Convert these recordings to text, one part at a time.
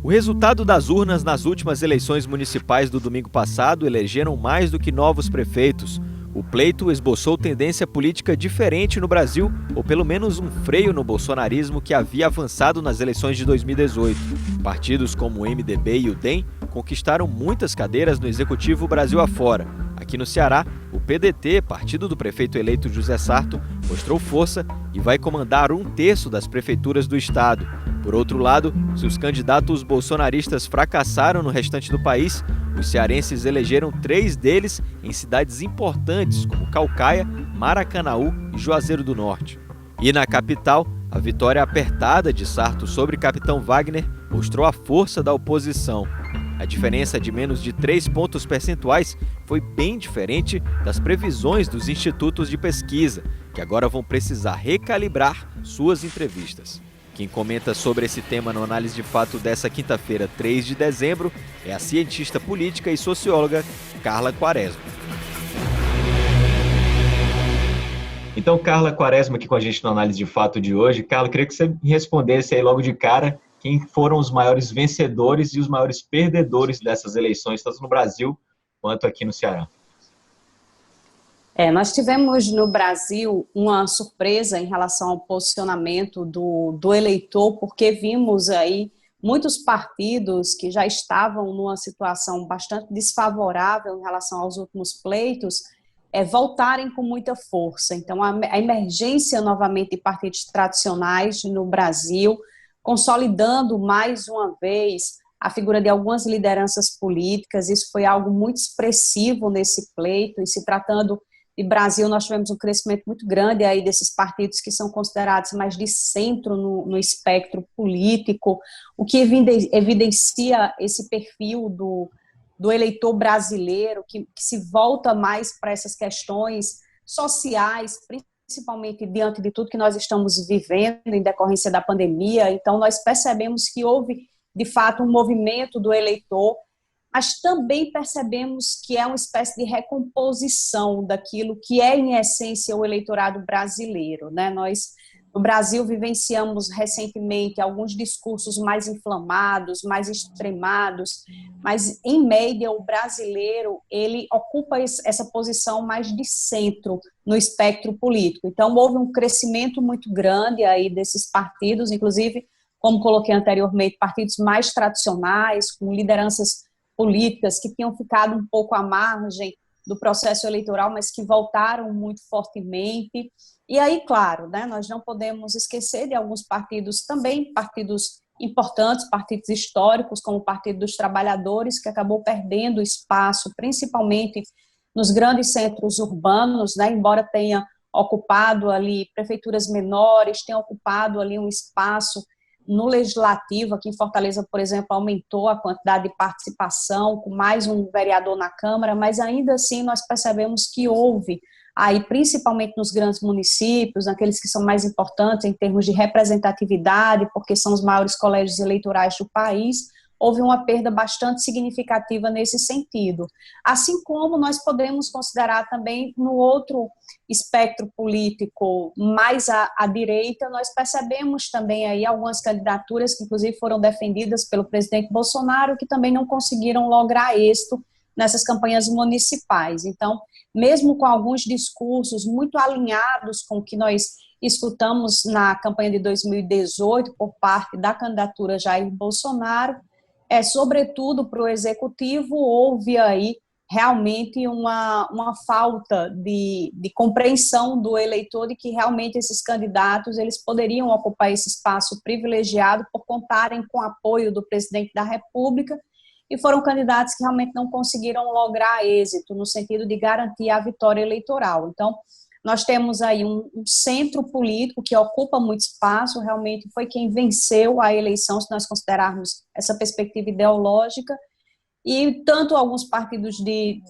O resultado das urnas nas últimas eleições municipais do domingo passado elegeram mais do que novos prefeitos. O pleito esboçou tendência política diferente no Brasil, ou pelo menos um freio no bolsonarismo que havia avançado nas eleições de 2018. Partidos como o MDB e o DEM conquistaram muitas cadeiras no Executivo Brasil afora. Aqui no Ceará, o PDT, partido do prefeito eleito José Sarto, mostrou força e vai comandar 1/3 das prefeituras do estado. Por outro lado, se os candidatos bolsonaristas fracassaram no restante do país, os cearenses elegeram 3 deles em cidades importantes como Caucaia, Maracanaú e Juazeiro do Norte. E na capital, a vitória apertada de Sarto sobre Capitão Wagner mostrou a força da oposição. A diferença de menos de 3 pontos percentuais foi bem diferente das previsões dos institutos de pesquisa, que agora vão precisar recalibrar suas entrevistas. Quem comenta sobre esse tema no Análise de Fato dessa quinta-feira, 3 de dezembro, é a cientista política e socióloga Carla Quaresma. Então, Carla Quaresma aqui com a gente no Análise de Fato de hoje. Carla, queria que você respondesse aí logo de cara quem foram os maiores vencedores e os maiores perdedores dessas eleições, tanto no Brasil quanto aqui no Ceará. Nós tivemos no Brasil uma surpresa em relação ao posicionamento do eleitor, porque vimos aí muitos partidos que já estavam numa situação bastante desfavorável em relação aos últimos pleitos, voltarem com muita força. Então, a emergência novamente de partidos tradicionais no Brasil, consolidando mais uma vez a figura de algumas lideranças políticas, isso foi algo muito expressivo nesse pleito, e se tratando de Brasil, nós tivemos um crescimento muito grande aí desses partidos que são considerados mais de centro no espectro político, o que evidencia esse perfil do eleitor brasileiro, que se volta mais para essas questões sociais, principalmente diante de tudo que nós estamos vivendo em decorrência da pandemia. Então, nós percebemos que houve, de fato, um movimento do eleitor, mas também percebemos que é uma espécie de recomposição daquilo que é, em essência, o eleitorado brasileiro, né? Nós, no Brasil, vivenciamos recentemente alguns discursos mais inflamados, mais extremados, mas, em média, o brasileiro, ele ocupa essa posição mais de centro no espectro político. Então, houve um crescimento muito grande aí desses partidos, inclusive, como coloquei anteriormente, partidos mais tradicionais, com lideranças políticas que tinham ficado um pouco à margem do processo eleitoral, mas que voltaram muito fortemente. E aí, claro, né, nós não podemos esquecer de alguns partidos também, partidos importantes, partidos históricos, como o Partido dos Trabalhadores, que acabou perdendo espaço, principalmente nos grandes centros urbanos, né, embora tenha ocupado ali prefeituras menores, tenha ocupado ali um espaço no Legislativo. Aqui em Fortaleza, por exemplo, aumentou a quantidade de participação, com mais um vereador na Câmara, mas ainda assim nós percebemos que houve, aí, principalmente nos grandes municípios, naqueles que são mais importantes em termos de representatividade, porque são os maiores colégios eleitorais do país, houve uma perda bastante significativa nesse sentido. Assim como nós podemos considerar também no outro espectro político mais à direita, nós percebemos também aí algumas candidaturas que inclusive foram defendidas pelo presidente Bolsonaro, que também não conseguiram lograr êxito nessas campanhas municipais. Então, mesmo com alguns discursos muito alinhados com o que nós escutamos na campanha de 2018 por parte da candidatura Jair Bolsonaro, sobretudo para o executivo, houve aí realmente uma falta de compreensão do eleitor de que realmente esses candidatos eles poderiam ocupar esse espaço privilegiado por contarem com o apoio do presidente da República, e foram candidatos que realmente não conseguiram lograr êxito no sentido de garantir a vitória eleitoral. Então, nós temos aí um centro político que ocupa muito espaço, realmente foi quem venceu a eleição, se nós considerarmos essa perspectiva ideológica, e tanto alguns partidos de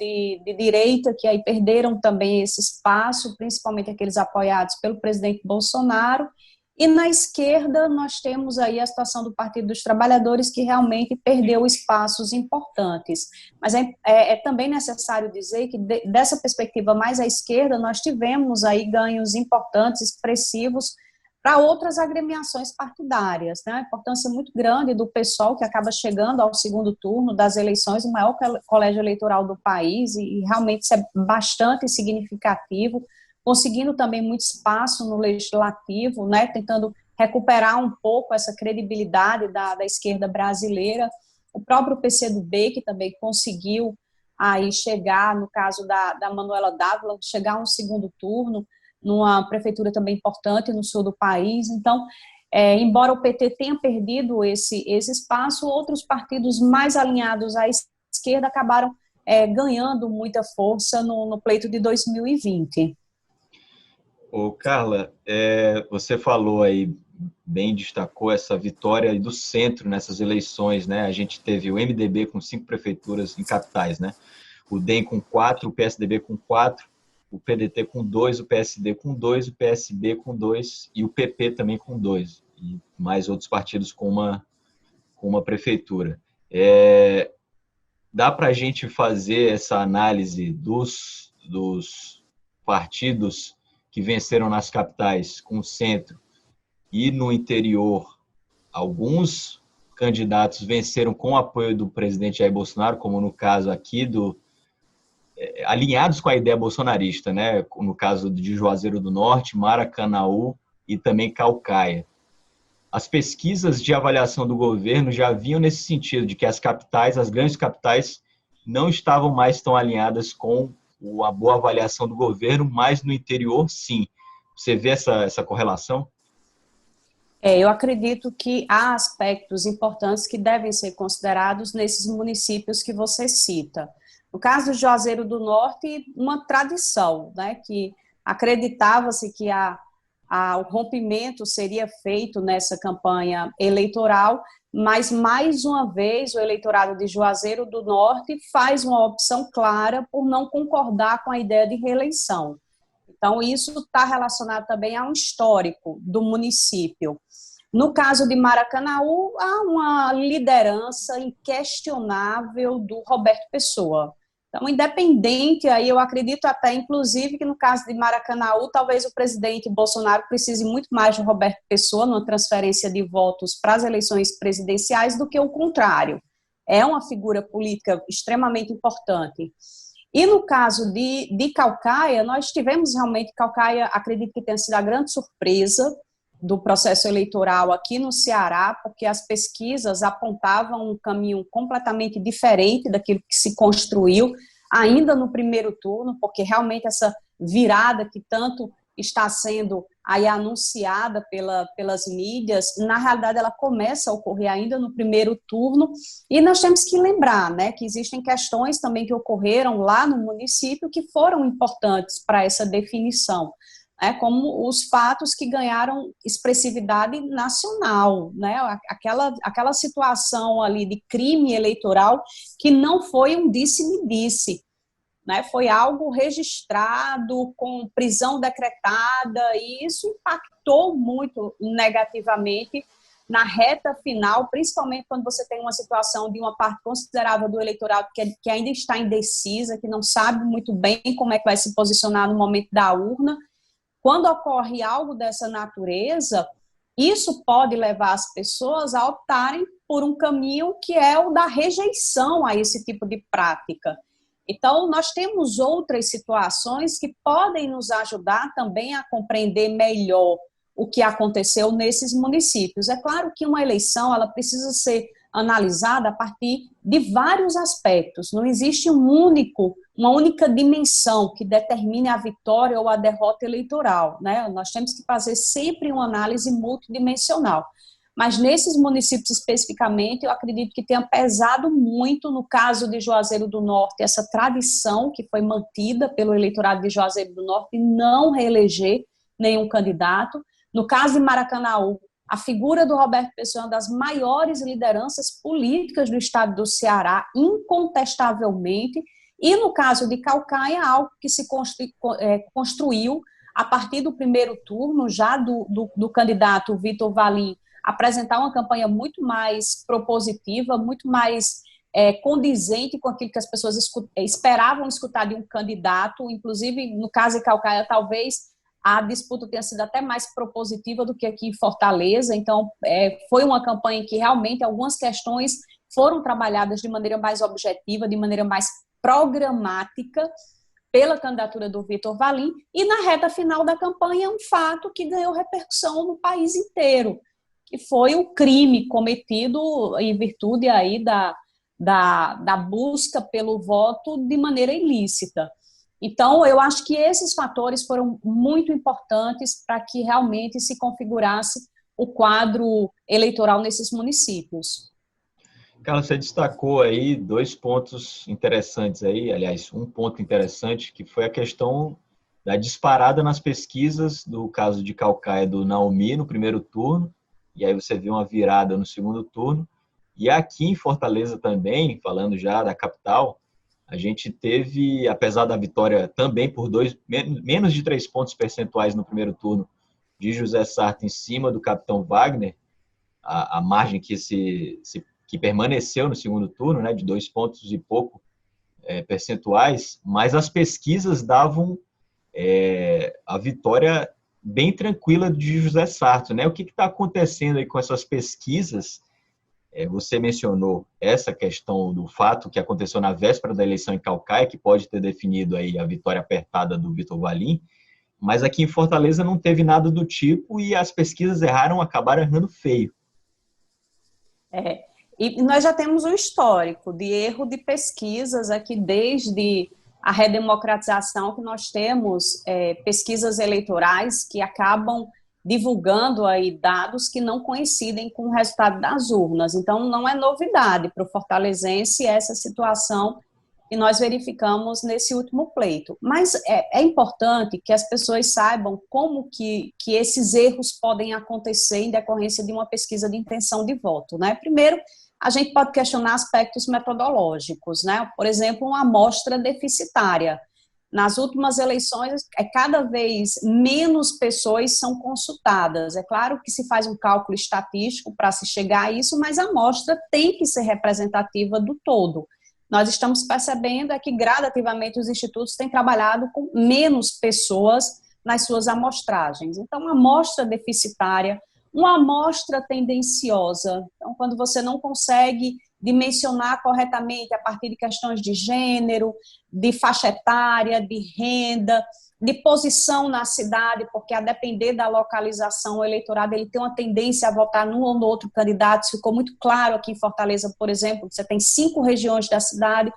direita, que aí perderam também esse espaço, principalmente aqueles apoiados pelo presidente Bolsonaro, e na esquerda nós temos aí a situação do Partido dos Trabalhadores, que realmente perdeu espaços importantes. Mas é também necessário dizer que dessa perspectiva mais à esquerda, nós tivemos aí ganhos importantes, expressivos, para outras agremiações partidárias, né? A importância muito grande do PSOL, que acaba chegando ao segundo turno das eleições, o maior colégio eleitoral do país, e realmente isso é bastante significativo, conseguindo também muito espaço no legislativo, né? Tentando recuperar um pouco essa credibilidade da esquerda brasileira. O próprio PCdoB, que também conseguiu aí chegar, no caso da Manuela Dávila, chegar a um segundo turno, numa prefeitura também importante no sul do país. Então, embora o PT tenha perdido esse espaço, outros partidos mais alinhados à esquerda acabaram ganhando muita força no pleito de 2020. Ô, Carla, você falou aí, bem destacou essa vitória aí do centro nessas eleições, né? A gente teve o MDB com 5 prefeituras em capitais, né? O DEM com 4, o PSDB com 4, o PDT com 2, o PSD com 2, o PSB com 2 e o PP também com 2, e mais outros partidos com uma prefeitura. Dá para a gente fazer essa análise dos partidos que venceram nas capitais com o centro e no interior, alguns candidatos venceram com o apoio do presidente Jair Bolsonaro, como no caso aqui alinhados com a ideia bolsonarista, né? No caso de Juazeiro do Norte, Maracanaú e também Caucaia. As pesquisas de avaliação do governo já vinham nesse sentido, de que as grandes capitais, não estavam mais tão alinhadas com a boa avaliação do governo, mas no interior, sim. Você vê essa correlação? Eu acredito que há aspectos importantes que devem ser considerados nesses municípios que você cita. No caso de Juazeiro do Norte, uma tradição, né, que acreditava-se que o rompimento seria feito nessa campanha eleitoral, mas, mais uma vez, o eleitorado de Juazeiro do Norte faz uma opção clara por não concordar com a ideia de reeleição. Então, isso está relacionado também a um histórico do município. No caso de Maracanaú, há uma liderança inquestionável do Roberto Pessoa. Então, independente, aí eu acredito até, inclusive, que no caso de Maracanaú, talvez o presidente Bolsonaro precise muito mais do Roberto Pessoa numa transferência de votos para as eleições presidenciais do que o contrário. É uma figura política extremamente importante. E no caso de Caucaia, nós tivemos realmente, Caucaia, acredito que tenha sido a grande surpresa do processo eleitoral aqui no Ceará, porque as pesquisas apontavam um caminho completamente diferente daquilo que se construiu ainda no primeiro turno, porque realmente essa virada que tanto está sendo aí anunciada pelas mídias, na realidade ela começa a ocorrer ainda no primeiro turno, e nós temos que lembrar, né, que existem questões também que ocorreram lá no município que foram importantes para essa definição, como os fatos que ganharam expressividade nacional, né? Aquela situação ali de crime eleitoral que não foi um disse-me-disse, né? Foi algo registrado com prisão decretada, e isso impactou muito negativamente na reta final, principalmente quando você tem uma situação de uma parte considerável do eleitorado que ainda está indecisa, que não sabe muito bem como é que vai se posicionar no momento da urna. Quando ocorre algo dessa natureza, isso pode levar as pessoas a optarem por um caminho que é o da rejeição a esse tipo de prática. Então, nós temos outras situações que podem nos ajudar também a compreender melhor o que aconteceu nesses municípios. É claro que uma eleição ela precisa ser analisada a partir de vários aspectos. Não existe uma única dimensão que determine a vitória ou a derrota eleitoral, né? Nós temos que fazer sempre uma análise multidimensional. Mas nesses municípios especificamente, eu acredito que tenha pesado muito, no caso de Juazeiro do Norte, essa tradição que foi mantida pelo eleitorado de Juazeiro do Norte de não reeleger nenhum candidato. No caso de Maracanaú, a figura do Roberto Pessoa é uma das maiores lideranças políticas do estado do Ceará, incontestavelmente, e no caso de Caucaia, algo que se construiu a partir do primeiro turno, já do candidato Vitor Valim, apresentar uma campanha muito mais propositiva, muito mais condizente com aquilo que as pessoas esperavam escutar de um candidato. Inclusive, no caso de Caucaia, talvez a disputa tenha sido até mais propositiva do que aqui em Fortaleza. Então, foi uma campanha em que realmente algumas questões foram trabalhadas de maneira mais objetiva, de maneira mais programática, pela candidatura do Vitor Valim, e na reta final da campanha um fato que ganhou repercussão no país inteiro, que foi o crime cometido em virtude aí da busca pelo voto de maneira ilícita. Então, eu acho que esses fatores foram muito importantes para que realmente se configurasse o quadro eleitoral nesses municípios. Carla, você destacou aí 2 pontos interessantes aí, aliás, um ponto interessante, que foi a questão da disparada nas pesquisas do caso de Caucaia do Naomi no primeiro turno, e aí você viu uma virada no segundo turno. E aqui em Fortaleza também, falando já da capital, a gente teve, apesar da vitória também por menos de 3 pontos percentuais no primeiro turno de José Sarto em cima do capitão Wagner, a margem que permaneceu no segundo turno, né, de 2 pontos e pouco percentuais, mas as pesquisas davam a vitória bem tranquila de José Sarto, né? O que está acontecendo aí com essas pesquisas? Você mencionou essa questão do fato que aconteceu na véspera da eleição em Caucaia, que pode ter definido aí a vitória apertada do Vitor Valim, mas aqui em Fortaleza não teve nada do tipo e as pesquisas acabaram errando feio. E nós já temos um histórico de erro de pesquisas aqui desde a redemocratização, que nós temos pesquisas eleitorais que acabam divulgando aí dados que não coincidem com o resultado das urnas. Então, não é novidade para o fortalezense essa situação que nós verificamos nesse último pleito. Mas é importante que as pessoas saibam como que esses erros podem acontecer em decorrência de uma pesquisa de intenção de voto, né? Primeiro, a gente pode questionar aspectos metodológicos, né? Por exemplo, uma amostra deficitária. Nas últimas eleições, cada vez menos pessoas são consultadas. É claro que se faz um cálculo estatístico para se chegar a isso, mas a amostra tem que ser representativa do todo. Nós estamos percebendo que gradativamente os institutos têm trabalhado com menos pessoas nas suas amostragens. Então, uma amostra deficitária, uma amostra tendenciosa. Então, quando você não consegue dimensionar corretamente a partir de questões de gênero, de faixa etária, de renda, de posição na cidade, porque a depender da localização, o eleitorado ele tem uma tendência a votar num ou no outro candidato. Isso ficou muito claro aqui em Fortaleza, por exemplo, você tem 5 regiões da cidade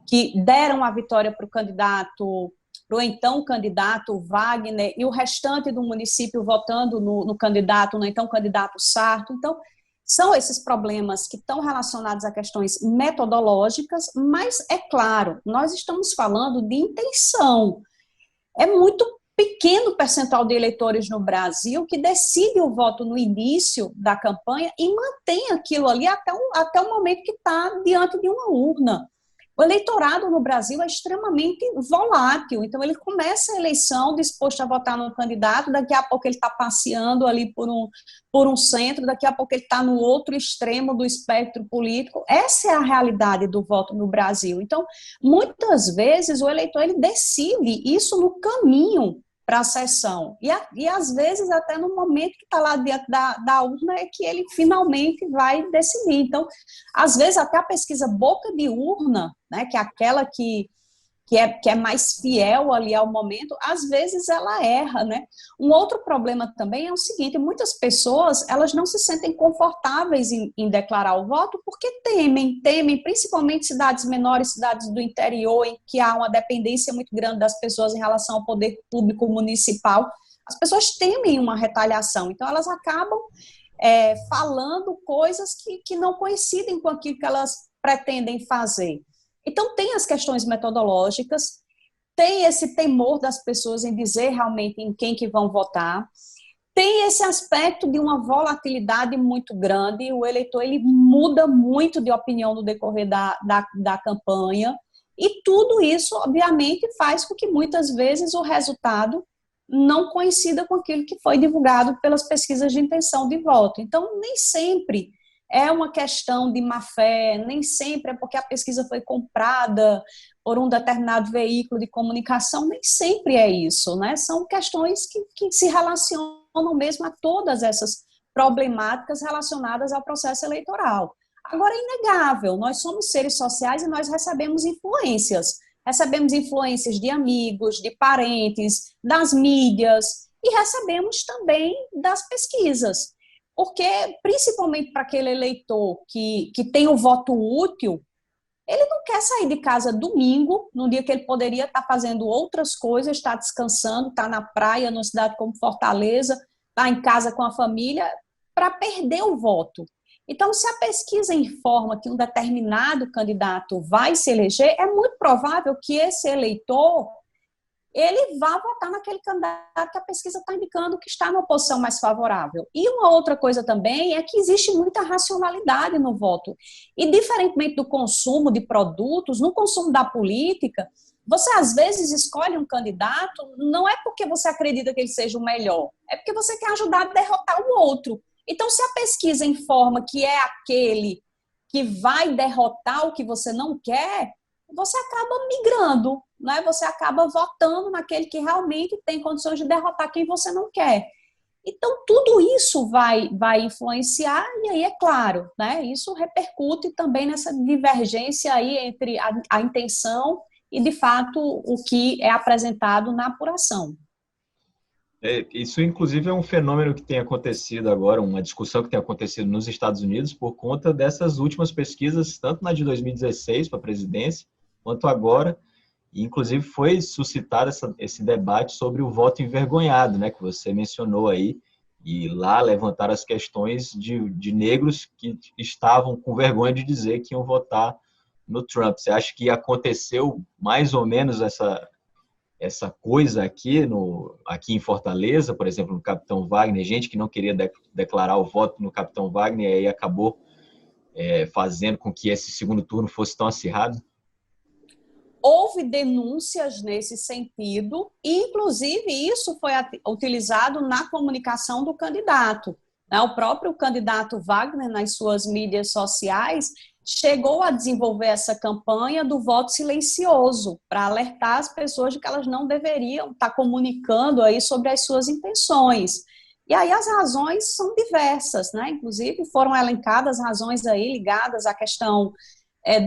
que deram a vitória para o candidato, para o então candidato Wagner, e o restante do município votando no candidato, no então candidato Sarto. Então, são esses problemas que estão relacionados a questões metodológicas, mas, é claro, nós estamos falando de intenção. É muito pequeno o percentual de eleitores no Brasil que decide o voto no início da campanha e mantém aquilo ali até o momento que está diante de uma urna. O eleitorado no Brasil é extremamente volátil, então ele começa a eleição disposto a votar no candidato, daqui a pouco ele está passeando ali por um centro, daqui a pouco ele está no outro extremo do espectro político. Essa é a realidade do voto no Brasil. Então, muitas vezes o eleitor ele decide isso no caminho para a sessão, e às vezes até no momento que está lá diante da urna é que ele finalmente vai decidir. Então, às vezes até a pesquisa boca de urna, né, que é aquela que é mais fiel ali ao momento, às vezes ela erra, né? Um outro problema também é o seguinte: muitas pessoas, elas não se sentem confortáveis em declarar o voto porque temem, principalmente cidades menores, cidades do interior, em que há uma dependência muito grande das pessoas em relação ao poder público municipal. As pessoas temem uma retaliação, então elas acabam falando coisas que não coincidem com aquilo que elas pretendem fazer. Então, tem as questões metodológicas, tem esse temor das pessoas em dizer realmente em quem que vão votar, tem esse aspecto de uma volatilidade muito grande, o eleitor ele muda muito de opinião no decorrer da campanha, e tudo isso, obviamente, faz com que muitas vezes o resultado não coincida com aquilo que foi divulgado pelas pesquisas de intenção de voto. Então, nem sempre é uma questão de má-fé, nem sempre é porque a pesquisa foi comprada por um determinado veículo de comunicação, nem sempre é isso, né? São questões que se relacionam mesmo a todas essas problemáticas relacionadas ao processo eleitoral. Agora, é inegável, nós somos seres sociais e nós recebemos influências. Recebemos influências de amigos, de parentes, das mídias e recebemos também das pesquisas. Porque, principalmente para aquele eleitor que tem o voto útil, ele não quer sair de casa domingo, num dia que ele poderia estar fazendo outras coisas, estar descansando, estar na praia, numa cidade como Fortaleza, estar em casa com a família, para perder o voto. Então, se a pesquisa informa que um determinado candidato vai se eleger, é muito provável que esse eleitor ele vá votar naquele candidato que a pesquisa está indicando que está numa posição mais favorável. E uma outra coisa também é que existe muita racionalidade no voto. E, diferentemente do consumo de produtos, no consumo da política, você às vezes escolhe um candidato, não é porque você acredita que ele seja o melhor, é porque você quer ajudar a derrotar o outro. Então, se a pesquisa informa que é aquele que vai derrotar o que você não quer, você acaba migrando, né? Você acaba votando naquele que realmente tem condições de derrotar quem você não quer. Então, tudo isso vai influenciar, e aí, é claro, né? Isso repercute também nessa divergência aí entre a intenção e, de fato, o que é apresentado na apuração. Isso, inclusive, é um fenômeno que tem acontecido agora, uma discussão que tem acontecido nos Estados Unidos por conta dessas últimas pesquisas, tanto na de 2016 para a presidência, quanto agora. E, inclusive, foi suscitado esse debate sobre o voto envergonhado, né, que você mencionou aí, e lá levantaram as questões de negros que estavam com vergonha de dizer que iam votar no Trump. Você acha que aconteceu mais ou menos essa coisa aqui em Fortaleza, por exemplo, no Capitão Wagner, gente que não queria declarar o voto no Capitão Wagner e aí acabou fazendo com que esse segundo turno fosse tão acirrado? Houve denúncias nesse sentido, e, inclusive, isso foi utilizado na comunicação do candidato. O próprio candidato Wagner, nas suas mídias sociais, chegou a desenvolver essa campanha do voto silencioso, para alertar as pessoas de que elas não deveriam estar comunicando aí sobre as suas intenções. E aí as razões são diversas, né? Inclusive foram elencadas razões aí ligadas à questão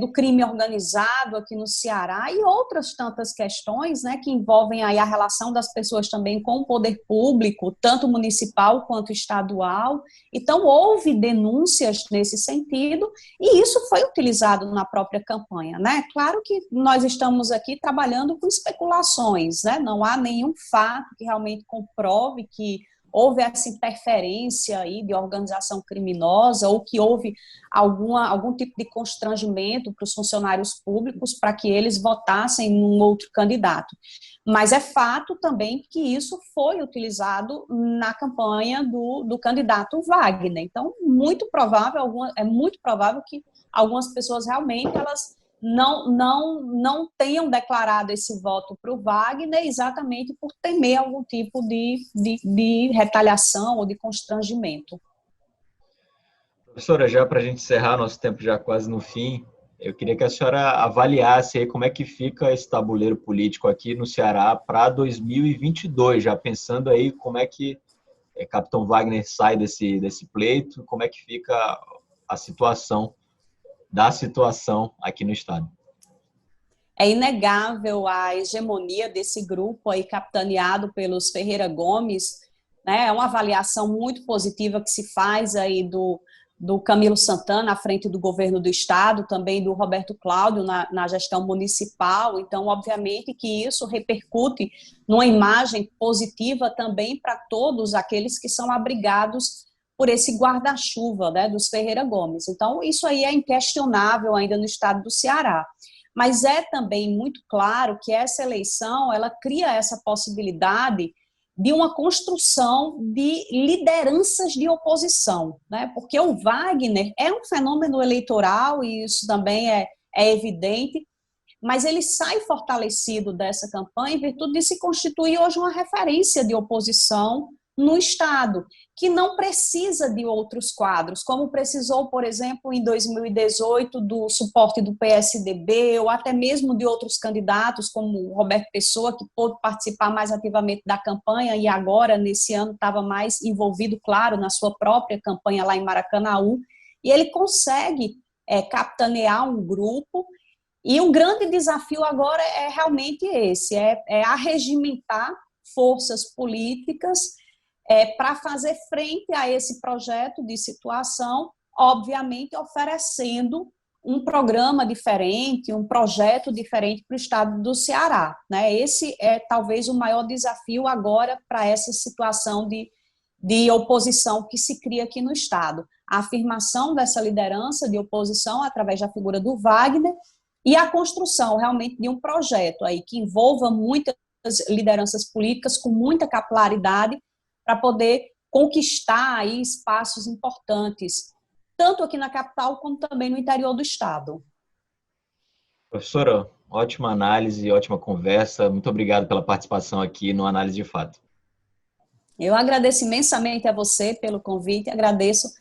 do crime organizado aqui no Ceará e outras tantas questões, né, que envolvem aí a relação das pessoas também com o poder público, tanto municipal quanto estadual. Então, houve denúncias nesse sentido e isso foi utilizado na própria campanha, né? Claro que nós estamos aqui trabalhando com especulações, né? Não há nenhum fato que realmente comprove que houve essa interferência aí de organização criminosa ou que houve algum tipo de constrangimento para os funcionários públicos para que eles votassem num outro candidato. Mas é fato também que isso foi utilizado na campanha do candidato Wagner. Então, é muito provável que algumas pessoas realmente elas não tenham declarado esse voto para o Wagner exatamente por temer algum tipo de retaliação ou de constrangimento. Professora, já para a gente encerrar, nosso tempo já quase no fim, eu queria que a senhora avaliasse aí como é que fica esse tabuleiro político aqui no Ceará para 2022, já pensando aí como é que Capitão Wagner sai desse pleito, como é que fica a situação aqui no estado. É inegável a hegemonia desse grupo aí capitaneado pelos Ferreira Gomes, né? É uma avaliação muito positiva que se faz aí do Camilo Santana à frente do governo do estado, também do Roberto Cláudio na gestão municipal. Então, obviamente que isso repercute numa imagem positiva também para todos aqueles que são abrigados por esse guarda-chuva, né, dos Ferreira Gomes. Então, isso aí é inquestionável ainda no estado do Ceará. Mas é também muito claro que essa eleição, ela cria essa possibilidade de uma construção de lideranças de oposição, né? Porque o Wagner é um fenômeno eleitoral, e isso também é evidente, mas ele sai fortalecido dessa campanha em virtude de se constituir hoje uma referência de oposição, no Estado, que não precisa de outros quadros, como precisou, por exemplo, em 2018, do suporte do PSDB, ou até mesmo de outros candidatos, como o Roberto Pessoa, que pôde participar mais ativamente da campanha, e agora, nesse ano, estava mais envolvido, claro, na sua própria campanha lá em Maracanaú, e ele consegue capitanear um grupo. E um grande desafio agora é realmente esse, arregimentar forças políticas para fazer frente a esse projeto de situação, obviamente oferecendo um programa diferente, um projeto diferente para o estado do Ceará, né? Esse é talvez o maior desafio agora para essa situação de oposição que se cria aqui no estado. A afirmação dessa liderança de oposição através da figura do Wagner e a construção realmente de um projeto aí que envolva muitas lideranças políticas com muita capilaridade para poder conquistar aí espaços importantes, tanto aqui na capital como também no interior do estado. Professora, ótima análise, ótima conversa. Muito obrigado pela participação aqui no Análise de Fato. Eu agradeço imensamente a você pelo convite, agradeço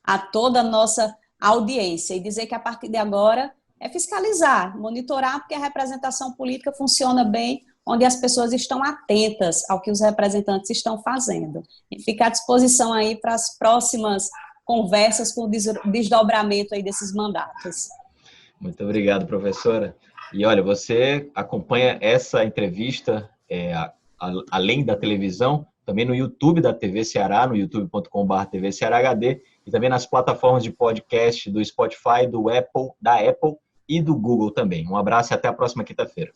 a toda a nossa audiência e dizer que a partir de agora é fiscalizar, monitorar, porque a representação política funciona bem onde as pessoas estão atentas ao que os representantes estão fazendo. E fica à disposição aí para as próximas conversas com o desdobramento aí desses mandatos. Muito obrigado, professora. E olha, você acompanha essa entrevista, além da televisão, também no YouTube da TV Ceará, no youtube.com/TV Ceará HD, e também nas plataformas de podcast do Spotify, da Apple e do Google também. Um abraço e até a próxima quinta-feira.